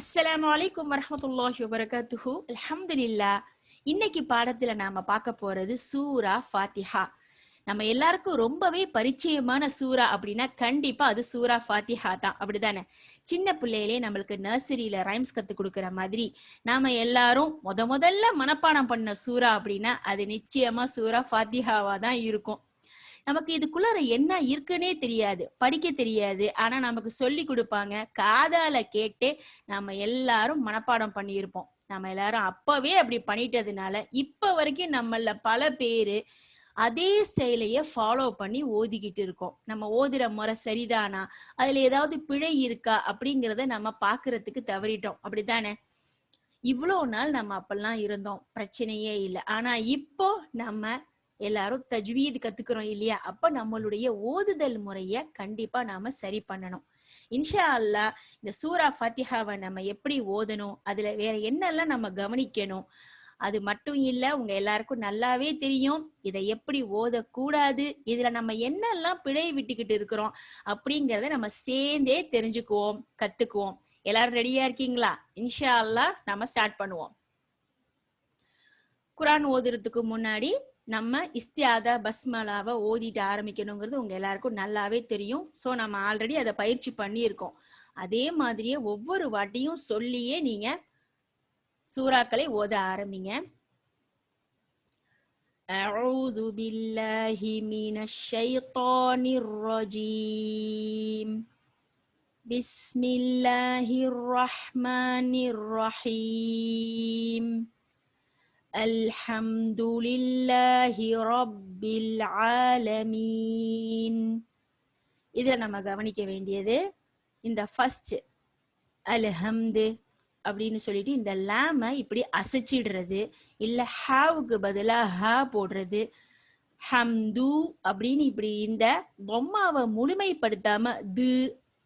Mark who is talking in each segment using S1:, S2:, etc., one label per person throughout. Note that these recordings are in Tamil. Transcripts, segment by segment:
S1: அஸ்ஸலாமு அலைக்கும் வரஹ்மத்துல்லாஹி வபரகாத்துஹு. அல்ஹம்துலில்லாஹ். இன்னைக்கு பாடத்துல நாம பார்க்க போறது சூரா ஃபாத்திஹா. நம்ம எல்லாருக்கும் ரொம்பவே பரிச்சயமான சூரா அப்படின்னா கண்டிப்பா அது சூரா ஃபாத்திஹா தான், அப்படிதானே? சின்ன பிள்ளையிலே நம்மளுக்கு நர்சரியில ரைம்ஸ் கத்து கொடுக்கற மாதிரி நாம எல்லாரும் முதல்ல மனப்பாடம் பண்ண சூரா அப்படின்னா அது நிச்சயமா சூரா ஃபாத்திஹாவா தான் இருக்கும். நமக்கு இதுக்குள்ளார என்ன இருக்குன்னே தெரியாது, படிக்க தெரியாது. ஆனா நமக்கு சொல்லி கொடுப்பாங்க, காதால கேட்டு நம்ம எல்லாரும் மனப்பாடம் பண்ணியிருப்போம். நம்ம எல்லாரும் அப்பவே அப்படி பண்ணிட்டதுனால இப்ப வரைக்கும் நம்மள பல பேரு அதே ஸ்டைலையே ஃபாலோ பண்ணி ஓதிக்கிட்டு இருக்கோம். நம்ம ஓதுற முறை சரிதானா, அதுல ஏதாவது பிழை இருக்கா அப்படிங்கிறத நம்ம பாக்குறதுக்கு தவறிட்டோம், அப்படித்தானே? இவ்வளோ நாள் நம்ம அப்பெல்லாம் இருந்தோம், பிரச்சனையே இல்லை. ஆனா இப்போ நம்ம எல்லாரும் தஜ்வீத் கத்துக்கிறோம் இல்லையா? அப்ப நம்மளுடைய ஓதுதல் முறைய கண்டிப்பா நாம சரி பண்ணணும். இன்ஷா அல்லாஹ் இந்த சூரா ஃபாத்திஹாவை நம்ம எப்படி ஓதணும், அதுல வேற என்னெல்லாம் நம்ம கவனிக்கணும், அது மட்டும் இல்ல உங்க எல்லாருக்கும் நல்லாவே தெரியும் இதை எப்படி ஓதக்கூடாது, இதுல நம்ம என்னெல்லாம் பிழை விட்டுக்கிட்டு இருக்கிறோம் அப்படிங்கறத நம்ம சேர்ந்தே தெரிஞ்சுக்குவோம், கத்துக்குவோம். எல்லாரும் ரெடியா இருக்கீங்களா? இன்ஷா அல்லாஹ் நம்ம ஸ்டார்ட் பண்ணுவோம். குர்ஆன் ஓதுறதுக்கு முன்னாடி நம்ம இஸ்தியாதா பஸ்மலாவை ஓதிட்டு ஆரம்பிக்கணுங்கிறது உங்க எல்லாருக்கும் நல்லாவே தெரியும். சோ நம்ம ஆல்ரெடி அதை பயிற்சி பண்ணியிருக்கோம். அதே மாதிரியே ஒவ்வொரு வாட்டியும் சொல்லியே நீங்க சூறாக்களை ஓத ஆரம்பிங்க. அஊது பில்லாஹி மினஷ் ஷைத்தானிர் ரஜீம். பிஸ்மில்லாஹிர் ரஹ்மானிர் ரஹீம். அல்ஹம்துலில்லாஹி ரப்பில் ஆலமீன். இதுல நம்ம கவனிக்க வேண்டியது இந்த ஃபர்ஸ்ட் அல்ஹம்து அப்படின்னு சொல்லிட்டு இந்த லாம இப்படி அசைச்சிடுறது, இல்ல ஹாவுக்கு பதிலா ஹா போடுறது. ஹம்து அப்படின்னு இப்படி இந்த பொம்மாவை முழுமைப்படுத்தாம து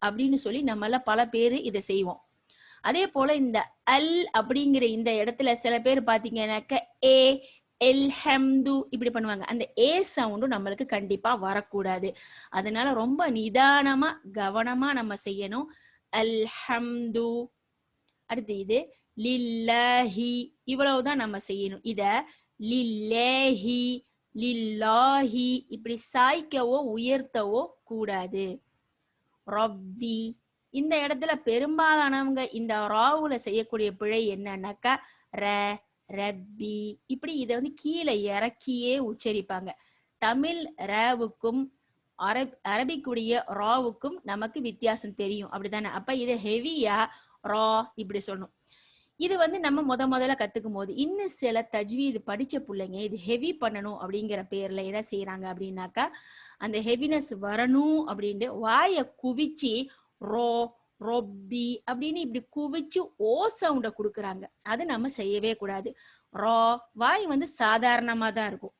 S1: அப்படின்னு சொல்லி நம்மள பல பேரு இதை செய்வோம். அதே போல இந்த அல் அப்படிங்கிற இந்த இடத்துல சில பேர் பாத்தீங்கன்னாக்க ஏ எல் ஹம்து இப்படி பண்ணுவாங்க. அந்த ஏ சவுண்டும் நம்மளுக்கு கண்டிப்பா வரக்கூடாது. அதனால ரொம்ப நிதானமா கவனமா நம்ம செய்யணும். அல்ஹம்து. அடுத்து இது லில்லாஹி, இவ்வளவுதான் நம்ம செய்யணும். இத லில்லேஹி லில்லாஹி இப்படி சாய்க்கவோ உயர்த்தவோ கூடாது. ரப்பி, இந்த இடத்துல பெரும்பாலானவங்க இந்த ராவுல செய்யக்கூடிய பிழை என்னன்னாக்கா ர ரப்பி இப்படி இதை வந்து கீழே இறக்கியே உச்சரிப்பாங்க. தமிழ் ராவுக்கும் அரபிக்குடைய ராவுக்கும் நமக்கு வித்தியாசம் தெரியும், அப்படித்தானே? அப்ப இதை ஹெவியா ரா இப்படி சொல்லணும். இது வந்து நம்ம முதல்ல கத்துக்கும் போது இன்னும் சில தஜ்வீது படிச்ச பிள்ளைங்க இது ஹெவி பண்ணணும் அப்படிங்கிற பேர்ல என்ன செய்யறாங்க அப்படின்னாக்கா, அந்த ஹெவினஸ் வரணும் அப்படின்ட்டு வாயை குவிச்சு ரோ ரொப்பி அப்படின்னு இப்படி குவிச்சு ஓ சவுண்ட கொடுக்குறாங்க. அது நம்ம செய்யவே கூடாது. ரா வாய் வந்து சாதாரணமா தான் இருக்கும்.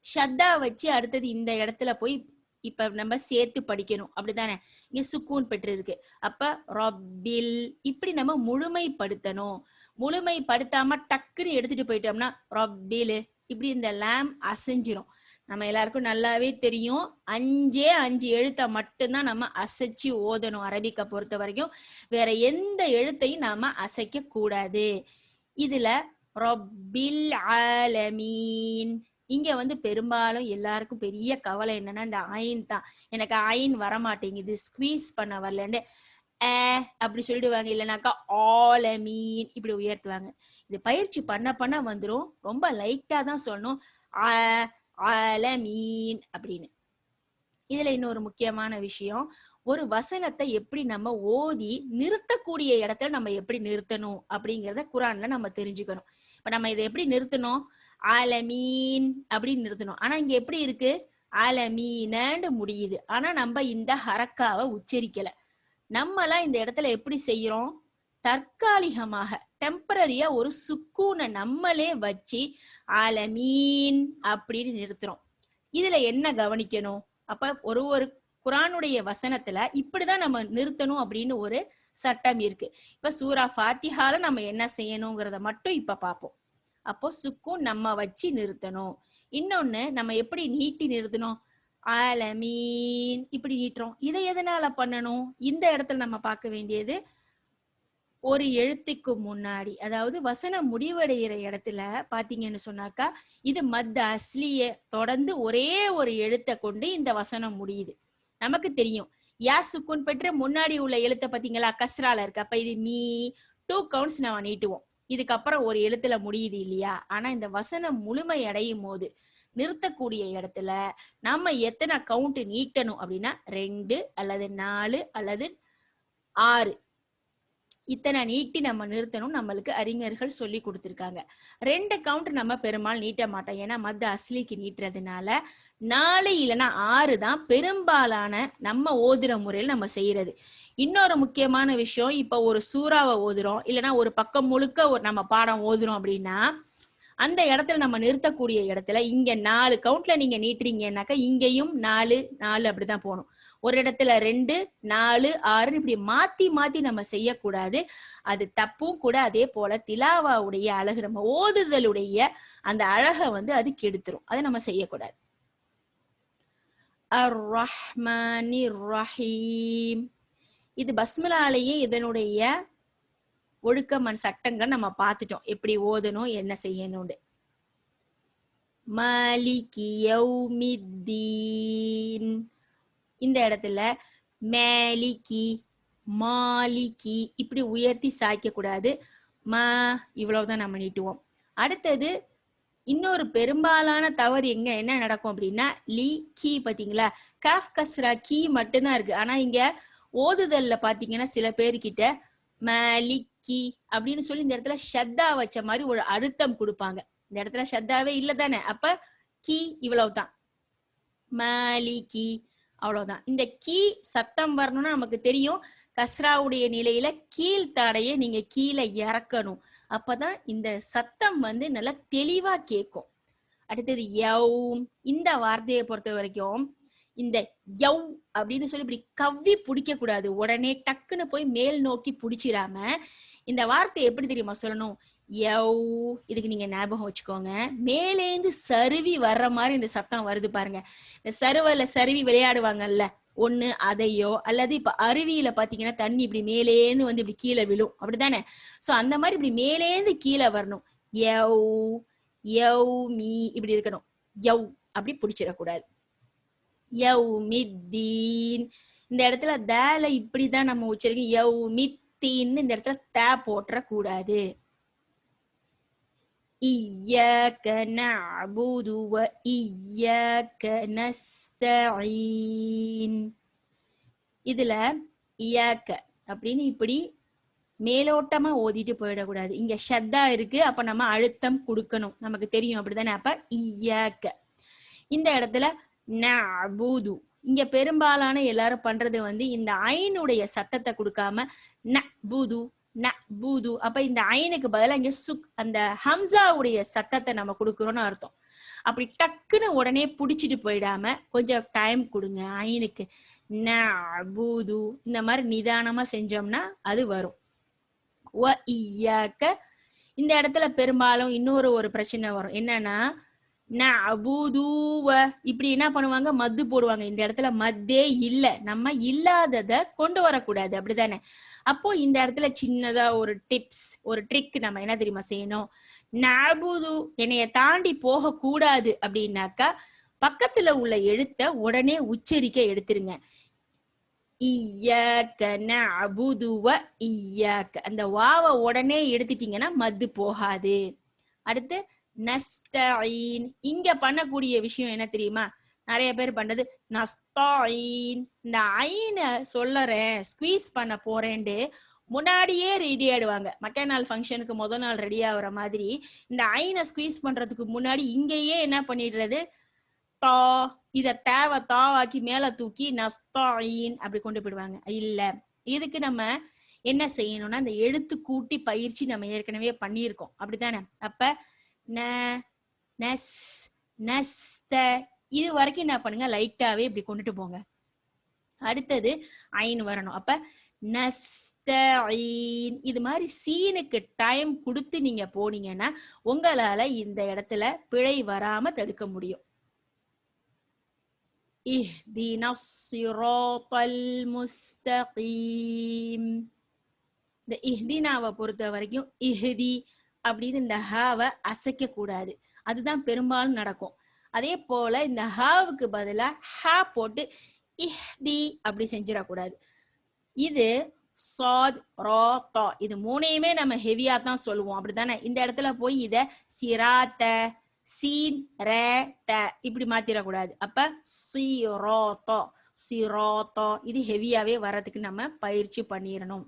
S1: ஷத்தா வச்சு அடுத்தது இந்த இடத்துல போய் இப்ப நம்ம சேர்த்து படிக்கணும், அப்படித்தானே? இங்க சுக்கூன் பெற்று இருக்கு. அப்ப ரப்பில் இப்படி நம்ம முழுமைப்படுத்தணும். முழுமைப்படுத்தாம டக்குன்னு எடுத்துட்டு போயிட்டோம்னா ரப்பில் இப்படி இந்த லாம் அசைஞ்சிரும். நம்ம எல்லாருக்கும் நல்லாவே தெரியும், 5 எழுத்தை மட்டும்தான் நம்ம அசைச்சு ஓதணும் அரபிக்க பொறுத்த வரைக்கும். வேற எந்த எழுத்தையும் நாம அசைக்க கூடாது. இதுல ரப்பில் ஆலமீன், இங்க வந்து பெரும்பாலும் எல்லாருக்கும் பெரிய கவலை என்னன்னா இந்த ஐன் தான். எனக்கு ஐன் வரமாட்டேங்குது, ஸ்குவீஸ் பண்ண வரலன்னு அப்படி சொல்லிடுவாங்க. இல்லைனாக்கா ஆலமீன் இப்படி உயர்த்துவாங்க. இது பயிற்சி பண்ண வந்துடும். ரொம்ப லைட்டா தான் சொல்லணும், ஆலமீன் அப்படின்னு. இதுல இன்னொரு முக்கியமான விஷயம், ஒரு வசனத்தை எப்படி நம்ம ஓதி நிறுத்தக்கூடிய இடத்துல நம்ம எப்படி நிறுத்தணும் அப்படிங்கிறத குர்ஆன்ல நம்ம தெரிஞ்சுக்கணும். இப்ப நம்ம இதை எப்படி நிறுத்தணும், ஆலமீன் அப்படின்னு நிறுத்தணும். ஆனா இங்க எப்படி இருக்கு, ஆலமீனன்னு முடியுது. ஆனா நம்ம இந்த ஹரக்காவை உச்சரிக்கல. நம்மளாம் இந்த இடத்துல எப்படி செய்யறோம், தற்காலிகமாக டெம்பரரியா ஒரு சுக்கூனை நம்மளே வச்சு ஆலமீன் அப்படின்னு நிறுத்துறோம். இதுல என்ன கவனிக்கணும், அப்ப ஒரு குர்ஆனுடைய வசனத்துல இப்படிதான் நம்ம நிறுத்தணும் அப்படின்னு ஒரு சட்டம் இருக்கு. இப்ப சூரா ஃபாத்திஹால நம்ம என்ன செய்யணுங்கிறத மட்டும் இப்ப பார்ப்போம். அப்போ சுக்கூன் நம்ம வச்சு நிறுத்தணும். இன்னொன்னு நம்ம எப்படி நீட்டி நிறுத்தணும், ஆலமீன் இப்படி நீட்டுறோம். இதை எதனால பண்ணணும், இந்த இடத்துல நம்ம பார்க்க வேண்டியது ஒரு எழுத்துக்கு முன்னாடி, அதாவது வசனம் முடிவடைகிற இடத்துல பாத்தீங்கன்னு சொன்னாக்கா இது மத் அஸ்லிய தொடர்ந்து ஒரே ஒரு எழுத்தை கொண்டு இந்த வசனம் முடியுது. நமக்கு தெரியும் யா சுக்குன் பெற்ற முன்னாடி உள்ள எழுத்தை பாத்தீங்களா கஸ்ரால இருக்கு. அப்ப இது மீ 2 கவுண்ட்ஸ் நம்ம நீட்டுவோம். இதுக்கப்புறம் ஒரு எழுத்துல முடியுது இல்லையா. ஆனா இந்த வசனம் முழுமை அடையும் போது நிறுத்தக்கூடிய இடத்துல நம்ம எத்தனை கவுண்ட் நீட்டணும் அப்படின்னா 2 அல்லது 4 அல்லது 6 இத்தனை நீட்டி நம்ம நிறுத்தணும். நம்மளுக்கு அறிஞர்கள் சொல்லி கொடுத்திருக்காங்க. 2 கவுண்ட் நம்ம பெரும்பாலும் நீட்ட மாட்டோம். ஏன்னா மத் அஸ்லிக்கு நீட்டுறதுனால 4 இல்லைன்னா 6 தான் பெரும்பாலான நம்ம ஓதுற முறையில் நம்ம செய்யறது. இன்னொரு முக்கியமான விஷயம், இப்ப ஒரு சூறாவை ஓதுறோம் இல்லைன்னா ஒரு பக்கம் முழுக்க ஒரு நம்ம பாடம் ஓதுறோம் அப்படின்னா அந்த இடத்துல நம்ம நிறுத்தக்கூடிய இடத்துல இங்க 4 கவுண்ட்ல நீங்க நீட்டுறீங்கன்னாக்கா இங்கேயும் 4 4 அப்படிதான் போகணும். ஒரு இடத்துல 2 4 6 இப்படி மாத்தி மாத்தி நம்ம செய்யக்கூடாது. அது தப்பும் கூட. அதே போல திலாவாவுடைய அழகு, நம்ம ஓதுதலுடைய அந்த அழகை அது கெடுத்துரும். அதை நம்ம செய்யக்கூடாது. அர்-ரஹ்மானிர் ரஹீம், இது பஸ்மலாலேயே இதனுடைய ஒழுக்கமன் சட்டங்கள் நம்ம பார்த்துட்டோம், எப்படி ஓதணும் என்ன செய்யணும்னு. மாலிகி யௌமித்தீன், இந்த இடத்துல மேலிகி மாலிகி இப்படி உயர்த்தி சாய்க்க கூடாது. மா இவ்வளவுதான் நம்ம நீட்டுவோம். அடுத்தது இன்னொரு பெரும்பாலான தவறு என்ன நடக்கும் அப்படின்னா லீ கீ பாத்தீங்களா, காஃப் கஸ்ரா கீ மட்டும்தான் இருக்கு. ஆனா இங்க ஓதுதல்ல பாத்தீங்கன்னா சில பேர்கிட்ட மலிக்கி அப்படின்னு சொல்லி இந்த இடத்துல ஷத்தா வச்ச மாதிரி ஒரு அர்த்தம் கொடுப்பாங்க. இந்த இடத்துல ஷத்தாவே இல்ல தானே, அப்ப கீ இவ்வளவுதான், மலிக்கி அவ்வளவுதான். இந்த கீ சத்தம் வரணும்னா நமக்கு தெரியும் கஸ்ராவுடைய நிலையில கீழ்த்தாடையை நீங்க கீழே இறக்கணும். அப்பதான் இந்த சத்தம் நல்லா தெளிவா கேட்கும். அடுத்தது யௌம், இந்த வார்த்தையை பொறுத்த வரைக்கும் இந்த யௌ அப்படின்னு சொல்லி இப்படி கவ்வி பிடிக்க கூடாது. உடனே டக்குன்னு போய் மேல் நோக்கி பிடிச்சிடாம இந்த வார்த்தை எப்படி தெரியுமா சொல்லணும், யௌ. இதுக்கு நீங்க ஞாபகம் வச்சுக்கோங்க, மேலேந்து சருவி வர்ற மாதிரி இந்த சத்தம் வருது பாருங்க. இந்த சருவல சருவி விளையாடுவாங்கல்ல, ஒண்ணு அதையோ அல்லது இப்ப அருவியில பாத்தீங்கன்னா தண்ணி இப்படி மேலேந்து இப்படி கீழே விழும், அப்படித்தானே. சோ அந்த மாதிரி இப்படி மேலேந்து கீழே வரணும். யௌ யௌ மீ இப்படி இருக்கணும். யௌ அப்படி பிடிச்சிடக்கூடாது. யௌமித்தீன், இந்த இடத்துல தால இப்படிதான் நம்ம உச்சரிக்கணும். யௌமித்தீன் இந்த இடத்துல தா போட்டுற கூடாது. இய்யாக நஅபுது வ இய்யாக நஸ்தஈன், இதுல இய்யாக அப்படின்னு இப்படி மேலோட்டமா ஓதிட்டு போயிடக்கூடாது. இங்க ஷத்தா இருக்கு, அப்ப நம்ம அழுத்தம் கொடுக்கணும், நமக்கு தெரியும் அப்படிதானே. அப்ப இய்யாக, இந்த இடத்துல நஅபுது, இங்க பெரும்பாலான எல்லாரும் பண்றது இந்த ஐனுடைய சத்தத்தை கொடுக்காம நஅபுது நஅபுது, அப்ப இந்த ஐனுக்கு பதிலா இங்க சுக் அந்த ஹம்சாவுடைய சத்தத்தை நம்ம கொடுக்கிறோம்னு அர்த்தம். அப்படி டக்குன்னு உடனே புடிச்சிட்டு போயிடாம கொஞ்சம் டைம் கொடுங்க ஐனுக்கு. நஅபுது இந்த மாதிரி நிதானமா செஞ்சோம்னா அது வரும். வ இய்யாக, இந்த இடத்துல பெரும்பாலும் இன்னொரு ஒரு பிரச்சனை வரும், என்னன்னா நஅபுதுவ இப்படி என்ன பண்ணுவாங்க, மத்து போடுவாங்க. இந்த இடத்துல மத்தே இல்ல, நம்ம இல்லாதத கொண்டு வரக்கூடாது, அப்படிதானே. அப்போ இந்த இடத்துல சின்னதா ஒரு டிப்ஸ், ஒரு ட்ரிக் நம்ம என்ன தெரியுமா செய்யணும், நஅபுது என்னைய தாண்டி போக கூடாது அப்படின்னாக்கா பக்கத்துல உள்ள எழுத்த உடனே உச்சரிக்க எடுத்துருங்க. இய்யாக நஅபுது வ இய்யாக, அந்த வாவை உடனே எடுத்துட்டீங்கன்னா மத்து போகாது. அடுத்து நஸ்தஈன், இங்க பண்ணக்கூடிய விஷயம் என்ன தெரியுமா, நிறைய பேர் பண்றது நஸ்தஈன், இந்த ஐனை சொல்லறேன் ஸ்குவீஸ் பண்ண போறேன்ட்டு முன்னாடியே ரெடி ஆயிடுவாங்க. மக்கள் நாள் ஃபங்க்ஷனுக்கு முதல் நாள் ரெடி ஆகுற மாதிரி இந்த ஐனை ஸ்குவீஸ் பண்றதுக்கு முன்னாடி இங்கேயே என்ன பண்ணிடுறது, தா இத தேவை தாவாக்கி மேல தூக்கி நஸ்தஈன் அப்படி கொண்டு போயிடுவாங்க. இல்ல, இதுக்கு நம்ம என்ன செய்யணும்னா இந்த எழுத்து கூட்டி பயிற்சி நம்ம ஏற்கனவே பண்ணியிருக்கோம், அப்படித்தானே. அப்ப ந நஸ் நஸ்த இது வரைக்கும் என்ன பண்ணுங்க, லைட்டாவே இப்படி கொண்டுட்டு போங்க. அடுத்தது ஐன் வரணும். அப்ப நஸ்தஈன், இது மாதிரி சீனுக்கு டைம் கொடுத்து நீங்க போனீங்கன்னா உங்களால இந்த இடத்துல பிழை வராம தடுக்க முடியும். இஹ்தினஸ் ஸிராத்தல் முஸ்தகீம், இந்த இஹ்தினாவை பொறுத்த வரைக்கும் இஹ்தி அப்படின்னு இந்த ஹாவை அசைக்க கூடாது. அதுதான் பெரும்பாலும் நடக்கும். அதே போல இந்த ஹாவுக்கு பதிலா ஹா போட்டு இஹ்தி அப்படி செஞ்சிடக்கூடாது. இது சாத் ரா தா இது மூணையுமே நம்ம ஹெவியா தான் சொல்லுவோம், அப்படித்தானே? இந்த இடத்துல போய் இத சிராத்த சீன் ர த இப்படி மாத்திரக்கூடாது. அப்ப சிராத்தா சிராத்தா இது ஹெவியாவே வர்றதுக்கு நம்ம பயிற்சி பண்ணிடணும்.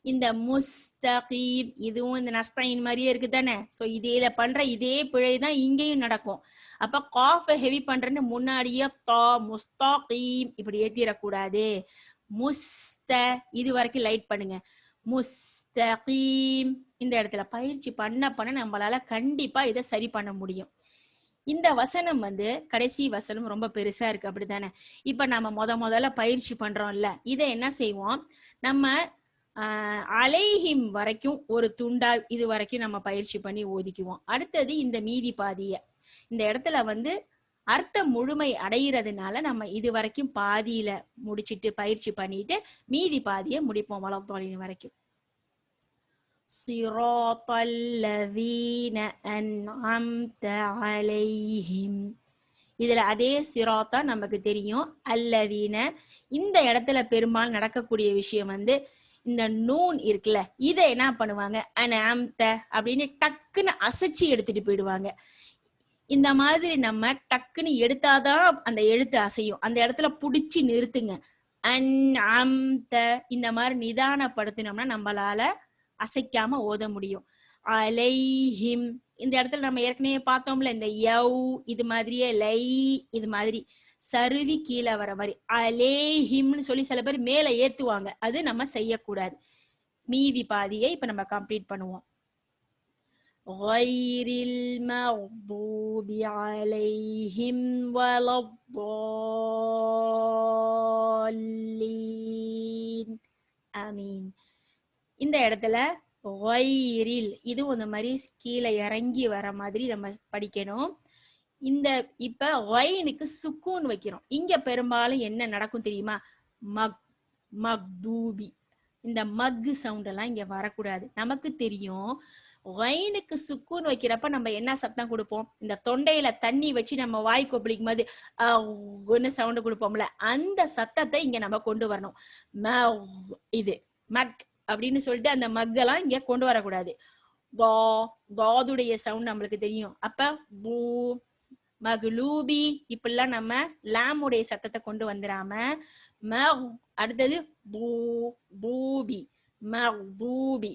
S1: இந்த முஸ்தகீம் இதுவும் இந்த நஸ்தைன் மாதிரியே இருக்கு தானே? சோ இதேல பண்ற இதே பிழை தான் இங்கேயும் நடக்கும். அப்ப காஃப ஹெவி பண்றேன்னு முன்னாடியே தா முஸ்தகீம் இப்படி ஏத்திடக்கூடாது. முஸ்த இது வரைக்கும் லைட் பண்ணுங்க. முஸ்தகீம் இந்த இடத்துல பயிற்சி பண்ண நம்மளால கண்டிப்பா இதை சரி பண்ண முடியும். இந்த வசனம் கடைசி வசனம் ரொம்ப பெருசா இருக்கு, அப்படித்தானே? இப்ப நம்ம முதல்ல பயிற்சி பண்றோம்ல, இதை என்ன செய்வோம், நம்ம அலைஹிம் வரைக்கும் ஒரு துண்டா இது வரைக்கும் நம்ம பயிற்சி பண்ணி ஓதிக்குவோம். அடுத்தது இந்த மீதி பாதிய இந்த இடத்துல அர்த்தம் முழுமை அடைகிறதுனால நம்ம இது வரைக்கும் பாதியில முடிச்சிட்டு பயிற்சி பண்ணிட்டு மீதி பாதிய முடிப்போம் வலத்தாலின் வரைக்கும். சிராத்தல்லதீன அன்அம்த அலைஹிம் இதுல அதே சிராத்தா நமக்கு தெரியும். அல்லதீன இந்த இடத்துல பெரும்பாலும் நடக்கக்கூடிய விஷயம் இந்த நூன் இருக்குல்ல, இதை என்ன பண்ணுவாங்க, அன்அம்த அப்படின்னு டக்குன்னு அசைச்சு எடுத்துட்டு போயிடுவாங்க. இந்த மாதிரி நம்ம டக்குன்னு எடுத்தாதான் அந்த எழுத்து அசையும். அந்த இடத்துல புடிச்சு நிறுத்துங்க. அன்அம்த இந்த மாதிரி நிதானப்படுத்தினோம்னா நம்மளால அசைக்காம ஓத முடியும். அலைஹிம் இந்த இடத்துல நம்ம ஏற்கனவே பார்த்தோம்ல, இந்த யவ் இது மாதிரியே லை இது மாதிரி சருவி கீழே வர மாதிரி அலேஹிம்னு சொல்லி சில பேர் மேல ஏத்துவாங்க. அது நம்ம செய்யக்கூடாது. மீதி பாதியை இப்ப நம்ம கம்ப்ளீட் பண்ணுவோம். غيرil maghdubi alayhim waladdallin ஆமீன். இந்த இடத்துல غيرில் இது ஒரு மாதிரி கீழே இறங்கி வர மாதிரி நம்ம படிக்கணும். இந்த இப்ப ஒயினுக்கு சுக்கூன் வைக்கிறோம். இங்க பெரும்பாலும் என்ன நடக்கும் தெரியுமா, மக்தூபி இந்த மக் சவுண்ட் எல்லாம் இங்க வரக்கூடாது. நமக்கு தெரியும் ஒயினுக்கு சுக்கூன் வைக்கிறப்ப நம்ம என்ன சத்தம் கொடுப்போம், இந்த தொண்டையில தண்ணி வச்சு நம்ம வாய் கொப்பளிக்கும் போது ஒன்னு சவுண்ட் கொடுப்போம்ல, அந்த சத்தத்தை இங்க நம்ம கொண்டு வரணும். இது மக் அப்படின்னு சொல்லிட்டு அந்த மக்கெல்லாம் இங்க கொண்டு வரக்கூடாது. தாதுடைய சவுண்ட் நம்மளுக்கு தெரியும். அப்ப பூ மகுலூபி இப்படிலாம் நம்ம லாமுடைய சத்தத்தை கொண்டு வந்துடாம அடுத்தது பூ பூபி மக்தூபி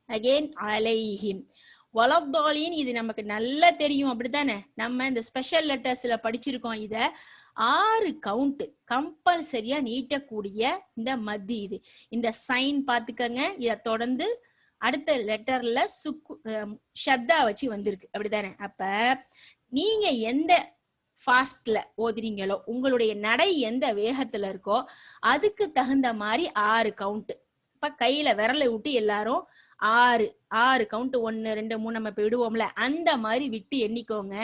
S1: அகைன் அலைஹிம் வலத்தாலின் இது நமக்கு நல்லா தெரியும், அப்படித்தானே? நம்ம இந்த ஸ்பெஷல் லெட்டர்ஸ்ல படிச்சிருக்கோம். இத 6 கவுண்ட் கம்பல்சரியா நீட்டக்கூடிய இந்த மத்தி இது. இந்த சைன் பாத்துக்கங்க. இத தொடர்ந்து அடுத்த லெட்டர்ல ஷத்தா வச்சு வந்திருக்கு, அப்படித்தானே? அப்ப நீங்க எந்த ஃபாஸ்ட்ல ஓதுறீங்களோ, உங்களுடைய நடை எந்த வேகத்துல இருக்கோ அதுக்கு தகுந்த மாதிரி 6 கவுண்ட். இப்ப கையில விரலை விட்டு எல்லாரும் 6 கவுண்ட் 1 2 3 நம்ம இப்ப விடுவோம்ல, அந்த மாதிரி விட்டு எண்ணிக்கோங்க.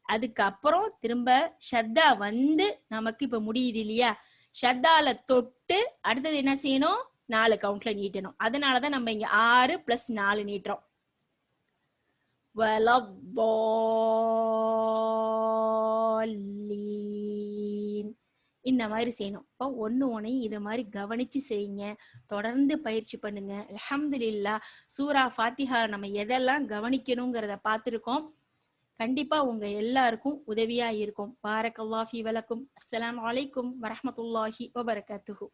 S1: அதுக்கப்புறம் திரும்ப ஷத்தா நமக்கு இப்ப முடியுது இல்லையா, ஷத்தால தொட்டு அடுத்தது என்ன செய்யணும், 4 கவுண்ட்ல நீட்டணும். அதனாலதான் நம்ம இங்க 6 + 4 நீட்டுறோம். இந்த மாதிரி செய்யணும். இப்போ ஒன்னையும் இதை மாதிரி கவனிச்சு செய்யுங்க. தொடர்ந்து பயிற்சி பண்ணுங்க. அல்ஹம்துலில்லாஹ் சூரா ஃபாத்திஹா நம்ம எதெல்லாம் கவனிக்கணுங்கிறத பார்த்துருக்கோம். கண்டிப்பா உங்க எல்லாருக்கும் உதவியா இருக்கும். பாரக்கல்லாஹி வலக்கும். அஸ்ஸலாமு அலைக்கும் வரஹ்மத்துல்லாஹி வபரகாத்துஹு.